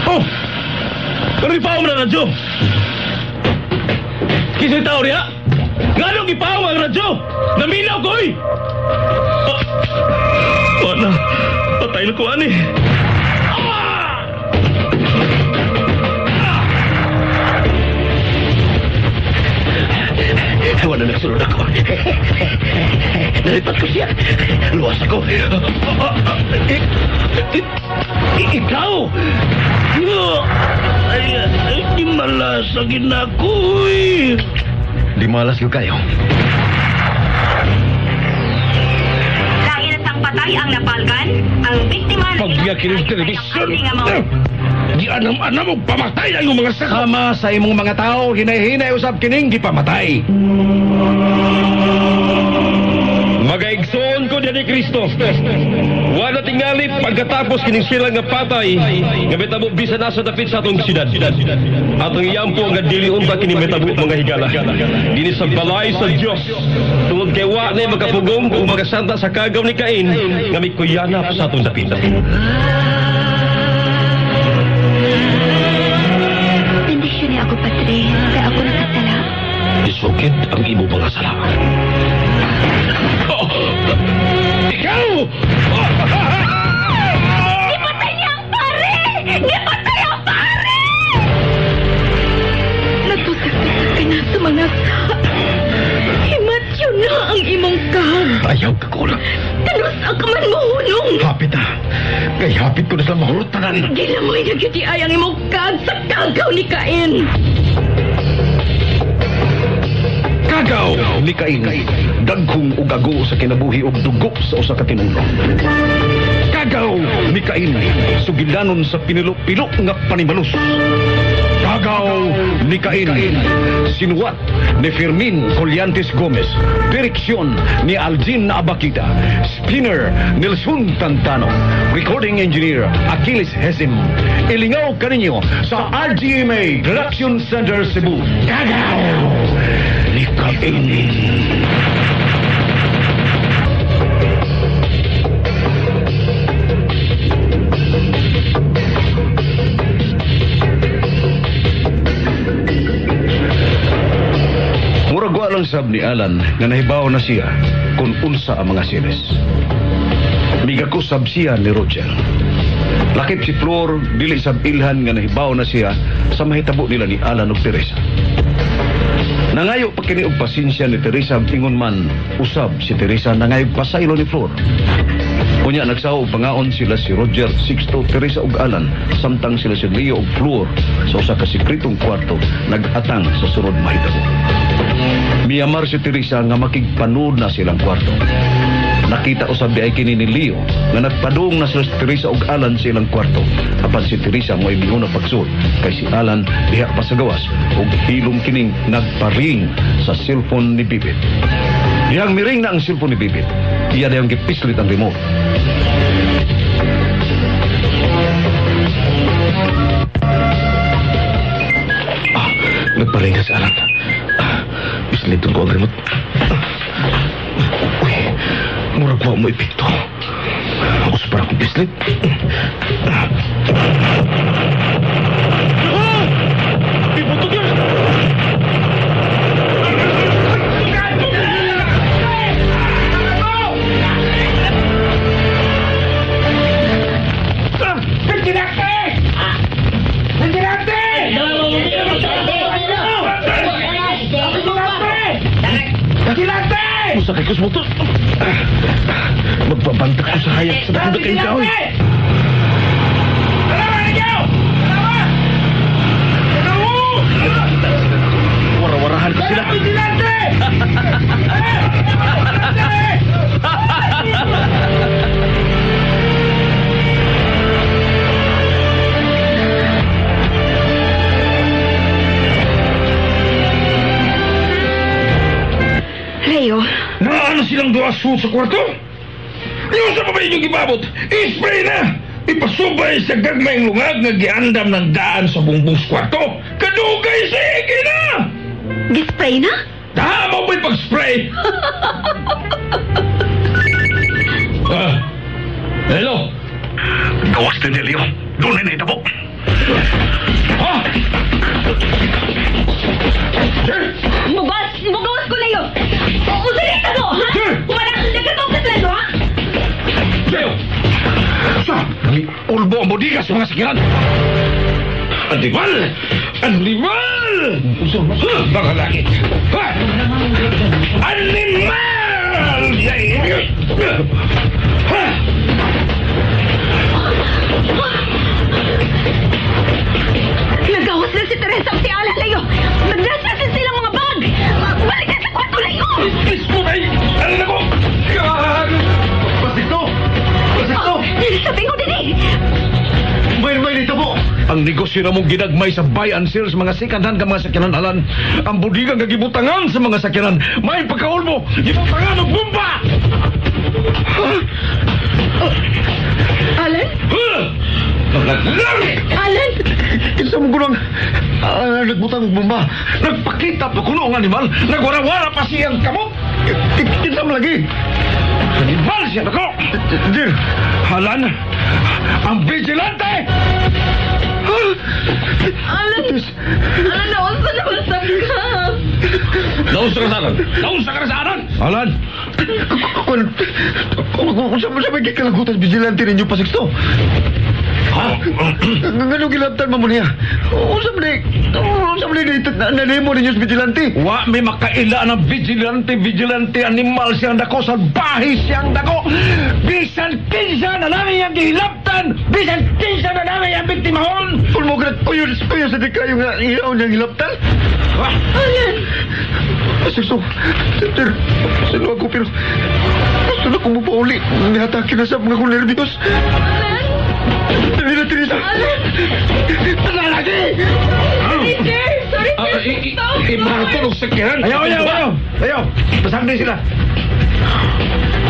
Oh! Ripaw mo na radyo! Kisa'y tao niya? Nga nung ipaw ang radyo! Naminaw ko eh! Wala. Patay na ko, ani. Wala na nagsunod ako. Nalipat ko siya. Luwas ako. Ikaw! Ay, di malasagin ako eh. Di malas ko kayo. Lain at ang patay ang napalgan, ang biktima na Pagyakin ng television. Di anam-anam mo pamatay ang iyong mga saka. Sama sa imong mga tao, hinay-hinay usab kining gipamatay. Magaigsoon ko diyan ni Kristo. Wala tingali pagkatapos kining sila nga patay, nga metabo bisan nasa dapit sa atong siyudad. Atong iyampo nga dili unta kini metabo mga higala. Dini sa balay sa Dios. Tungod kay wa na magapugong o magasanta sa kagaw ni Cain, nga may kuyanap sa atong dapit. Bendisyon niya ako, Padre, kaya ako nakasala. Isukid ang imo mga sala. Ikaw! Ipatay niya ang pare! Ipatay ang pare! Natusak-tusak ka na sa mga himatyo na ang imong kahang. Ayaw ka kulang. Tanos ang kaman mo hunong. Hapit na. Kay hapit ko na sa mahurutanan. Gilamoy na gyud ay ang imong kahang sa kagaw ni Cain. Kagaw ni Cain, daghong ug ago sa kinabuhi ug dugo sa usa ka tinulo. Kagaw ni Cain, sugilanon sa pinilo-pilo nga panimalus. Kagaw ni Cain, sinuwat ni Fermin Colliantes Gomez, direksyon ni Algin Abakita, spinner Nelson Tantano, recording engineer Achilles Hesim. Ilingaw kaninyo sa RGMA Production Center Cebu. Kagaw ni Cain. Muragwa lang sab ni Alan nga nahibaw na siya kung unsa ang mga series. Migakusab siya ni Roger. Lakip si Flor, dili sab ilhan nga nahibaw na siya sa mahitabo nila ni Alan ug Teresa. Nangayo pa kini og pasensya ni Teresa ingon man usab si Teresa nangayog pasaylo ni Flor. Kunya nagsaw og pangaon sila si Roger, Sixto, Teresa ug Alan samtang sila si Leo ug Flor sa usa ka sekretong kwarto nag-atang sa sunod mahitabo. Miyamar si Teresa nga makigpanood na silang kwarto. Nakita usab di ay kini ni Leo nga nagpadung na sila si Teresa ug Alan sa ilang kwarto. Apan si Teresa mo'y miuna pagsuot kay si Alan diha pa sa gawas ug hilom kining nagparing sa cellphone ni Bibit. Dihang miring na ang cellphone ni Bibit, iya dayang gipislit ang remote. Nagparing na si Alan. Pisliton ko ang remote. Uy, murag mo ipito. Ako sa parang kong pislit. Ibutok yun! Sa kay Kusmoto. Magbabantak ko sa hayag sa dakudak kay ikaw. Wara-warahan ko sila. Leo, Naano silang duwa suot sa kwarto? Yung sa babae niyong ibabot, i-spray na! Ipasubay sa gagmayng lungag nga giandam ng daan sa bungbong sa kwarto. Kadugay sa higi na! gispray na? Tama mo'y pag-spray! Hello? Delio, doon na itabo. Ha? Sir! Mugawas ko na yun! Usalita mo, ha? Kumanakang nagkatong sa ha? Leo! Sa! Ulbo ang bodiga sa mga sakiran! Animal! Animal! Mga langit! Ha? Animal! Ha? Nagawas na si Teresa at si Alan Layo! Naglasasin silang mga bag! Balikan sa kwarto Layo! Isko na yun! Ano na ko? Pasito! Pasito! Sabi ko din eh! May dito po! Ang negosyo na mong ginagmay sa buy and sell sa mga second-hand ka mga sakyanan, Alan. Ang budigang kagibutangan sa mga sakyanan. May pagkaulmo! Gibutangan ng bumba! Alan? Langit! Alan? Kinsa mo gulong nagbutang ng bumba. Nagpakita pa kuno ang animal. Nagwara-wara pa siyang kamot. Kinsa mo lagi? Animal siya ako! Dir, Alan, ang vigilante! Alan, nausa naman sa ka. Nausa ka sa Alan! Nausa ka na sa Alan! Alan! Kung sa may kikalagutan vigilante ninyo pa sikso? Ha? Ngano gilabtan mo niya? Unsa man nanimo ninyo sa vigilante? Wa may makaila ng vigilante animal siyang dako, salbahe siyang dako. Bisan kinsa na lang iyang gilabtan, bisan kinsa na lang iyang biktimahon. Kung mo ganat kuyo sa di kayo nga iyaw niyang gilabtan. Ha? Alan! Sikso, sino ako pero gusto na kong mapauli. Nihatake na sa mga kong nervyos. Alan! Dali na, Teresa! Lagi! Teacher! Sorry, sir! Ibarto ng sakyanan! Ayaw! Pasagday sila!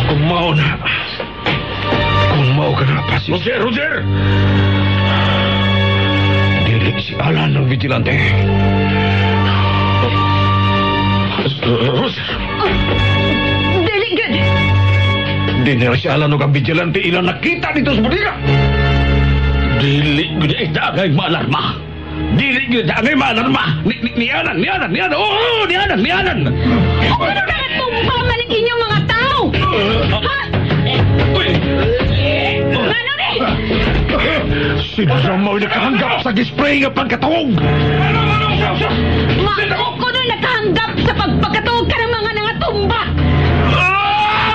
Kung mao ka na, Pasis. Roger! Dili si Alan ng vigilante. Roger! Dili good! Dinner si Alan ng vigilante ilang nakita dito sa bodega. Dili ko na itagay maalarma! Dili ko na itagay maalarma! Ni Alan! Oo, ni Alan! O ano na pamaling inyong mga tao? Ha? Ano ni? Sino sa mga nakahanggap sa gispray nga pagkatawag? Ko na nakahanggap sa pagpagkatuog ka ng mga nangatumba!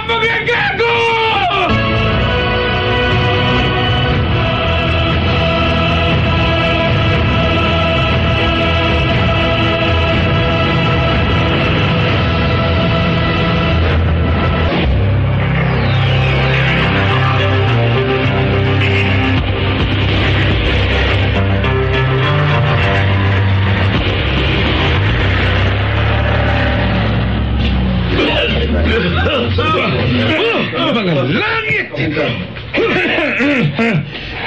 Mga gago! Mga langit!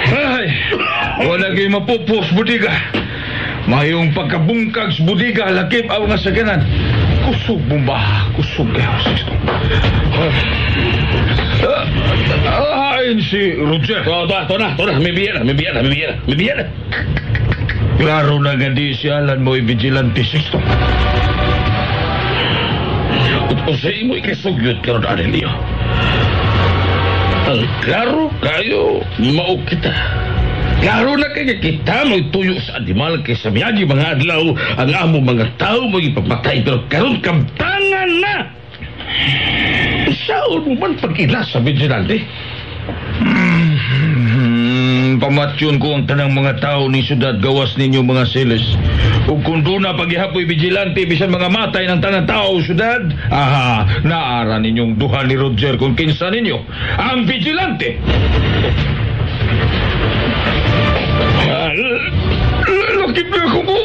Ay, wala kayo mapupos, budiga. Mayong pagkabungkag sa budiga, lakip ang mga sakyanan. Kusog bumba, kusog kayo. Ayon si Roger. Ito na. May biya na. Klaro na nga di si Alan mo'y vigilante sisto. O sa imo ikasugyot ka ron, Adelio. Ang klaro kayo, mao kita. Klaro na kayo kita magtuyo sa animal kaysa miyagi mga adlaw ang amo mga tao mo ipapatay pero karon kamtangan na. Saan mo man pag-ila sa vigilante? Pamatyon ko ang tanang mga tao ni syudad gawas ninyo mga seles. Ug kung doon na paghihapoy vigilante bisan mga matay ng tanang tao syudad, naara ninyong duha ni Roger kung kinsa ninyo ang vigilante. Lakip na ako mo.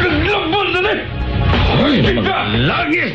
Naglaban na rin. Ay, mga langit.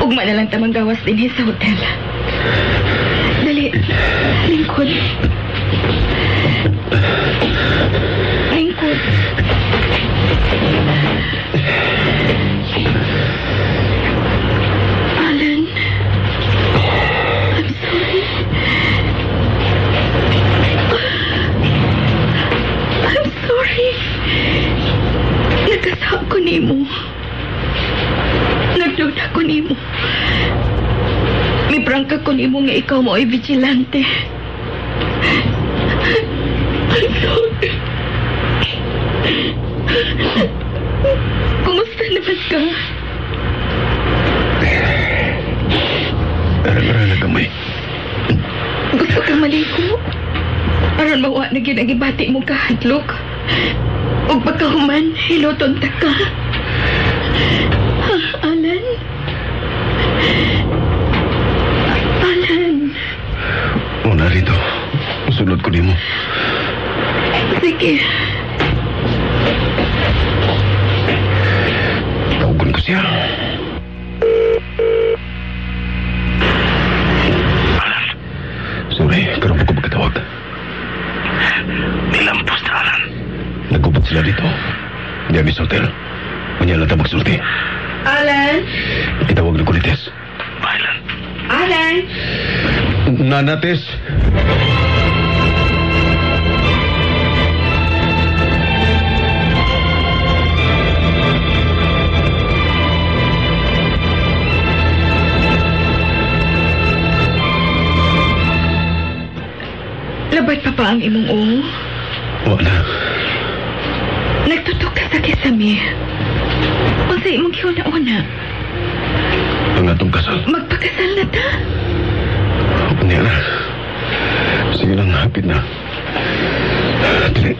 Ugma na lang tamang gawas din sa hotel. Dali. Lingkod. Lingkod. Alan. I'm sorry. I'm sorry. Nagkasa ko nimo. Nagduda ko nimo. Miprangka ko nimo nga ikaw mo ay vigilante. I'm sorry. Kumusta naman ka? Ara na gamay. Gusto kang maligo? Aron mawa na ginagibati mo kahadlok. O pagkahuman, hiloton ta ka. Ha, Alan? Alan? O, narito. Sunod ko din mo. Sige. Tawagan ko siya. Alan. Sorry, pero ko magkatawag. Nilampos na, Alan. Nagubot sila dito. Diyan sa hotel. Kanya lang tayo magsulti. Alan? Itawag na ko ni Tess. Alan. Alan? Nana, Tess. Labat pa pa ang imong o? Wala. Nagtutok ka sa kisame. O sa imong kiuna-una. Ang atong kasal. Magpakasal na ta? Hindi na. Sige lang, hapit na. Dili.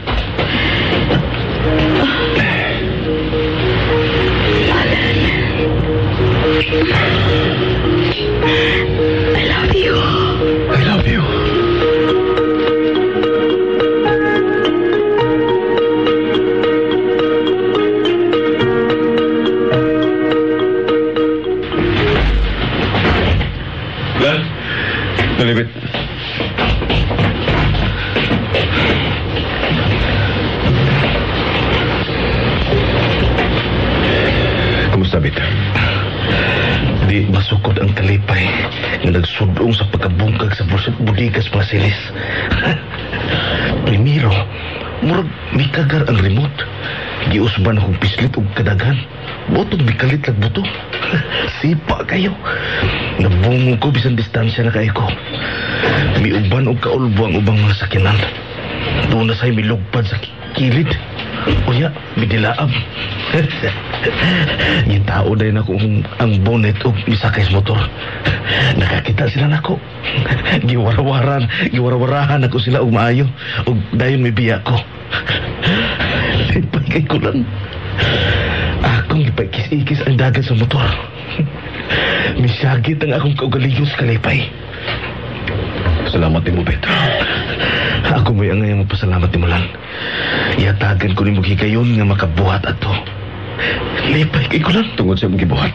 I love you. I love you. Nalibit. Kumusta, Bit? Di masukod ang kalipay na nagsudong sa pagkabungkag sa budigas Marcelis. Primero, murag may kagar ang remote. Giusban akong pislit og kadagan. Botong bikalit lag buto. Sipa kayo. Nabungong ko bisan distansya na kayo ko. May uban o kaulbo ang ubang mga sakinan. Doon na sa'y milugpad sa kilid. Uya, may dilaab. Yung tao dahil ako ang bonnet o misakay sa motor. Nakakita sila na ako. Giwarawarahan ako sila og maayo. O dayon may biya ko. Pagkay ko lang. Akong ipagkis-ikis ang dagat sa motor. Misagit ang akong kaugalingos kalipay. Salamat din mo, Petro. Ako may angay mo pasalamat ni mo lang. Iatagan ko ni mo higayon nga makabuhat ato. Lipay kay ko lang tungod sa mga gibuhat.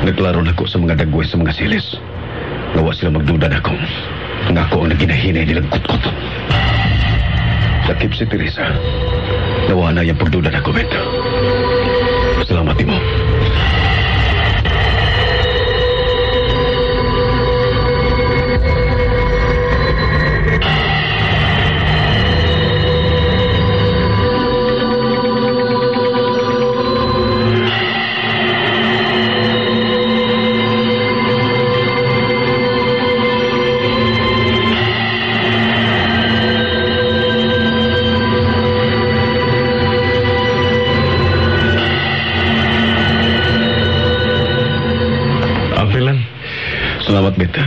Naglaro na ko sa mga dagway sa mga silis. Nawa sila magduda na ako. Nga ako ang naginahinay nilang kutkot. Lakip si Teresa. Nawa na yung pagduda na ko, Petro. Salamat din mo. Salamat, Beta.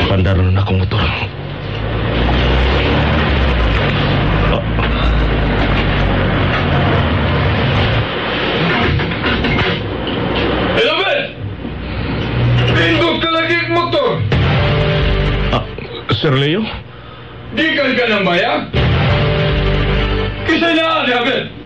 Pandaran na akong motor. Elabet! Tindog ka lagi ang motor! Sir Leo? Di ka ng bayag? Kisay na, David!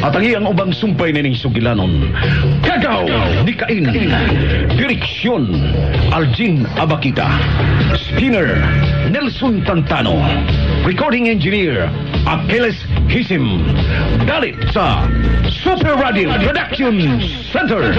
At ang iyang ubang sumpay nining sugilanon, Kagaw ni Cain, direksyon Aljin Abakita, spinner Nelson Tantano, recording engineer Achilles Hisim, dalit sa Super Radio Production Center.